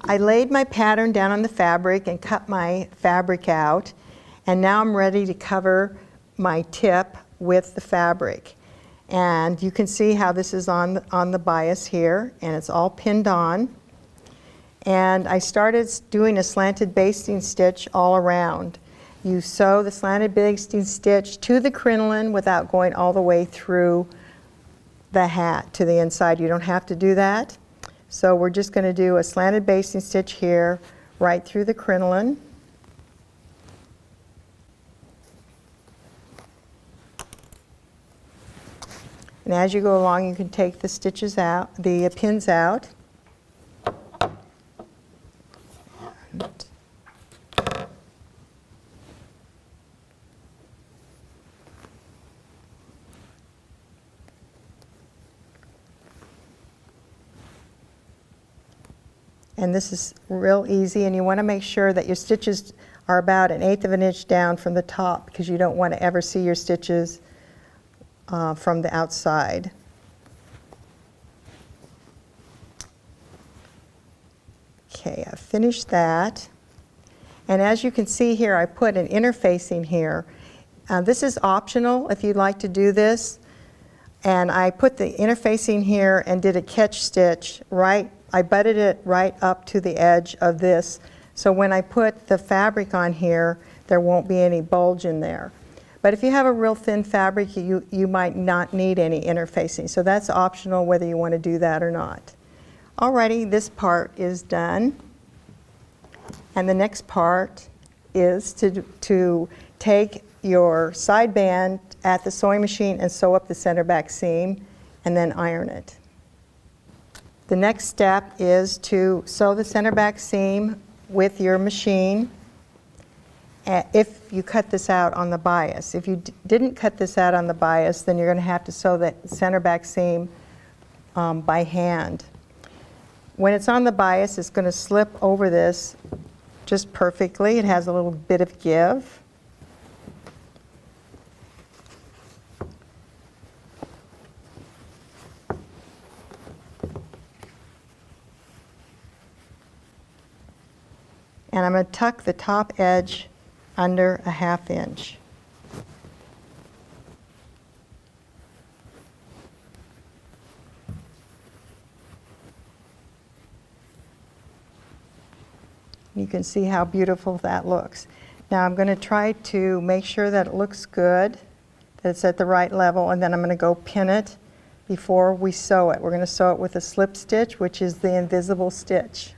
I laid my pattern down on the fabric and cut my fabric out, and now I'm ready to cover my tip with the fabric. And you can see how this is on the bias here, and it's all pinned on. And I started doing a slanted basting stitch all around. You sew the slanted basting stitch to the crinoline without going all the way through the hat to the inside. You don't have to do that. So we're just going to do a slanted basting stitch here right through the crinoline. And as you go along, you can take the stitches out, the pins out. And this is real easy, and you want to make sure that your stitches are about 1/8 of an inch down from the top, because you don't want to ever see your stitches from the outside. Okay, I've finished that. And as you can see here, I put an interfacing here. This is optional if you'd like to do this. And I put the interfacing here and did a catch stitch right. I butted it right up to the edge of this. So when I put the fabric on here, there won't be any bulge in there. But if you have a real thin fabric, you might not need any interfacing. So that's optional whether you want to do that or not. Alrighty, this part is done. And the next part is to take your side band at the sewing machine and sew up the center back seam and then iron it. The next step is to sew the center back seam with your machine if you cut this out on the bias. If you didn't cut this out on the bias, then you're going to have to sew that center back seam by hand. When it's on the bias, it's going to slip over this just perfectly. It has a little bit of give. And I'm going to tuck the top edge under 1/2 inch. You can see how beautiful that looks. Now I'm going to try to make sure that it looks good, that it's at the right level, and then I'm going to go pin it before we sew it. We're going to sew it with a slip stitch, which is the invisible stitch.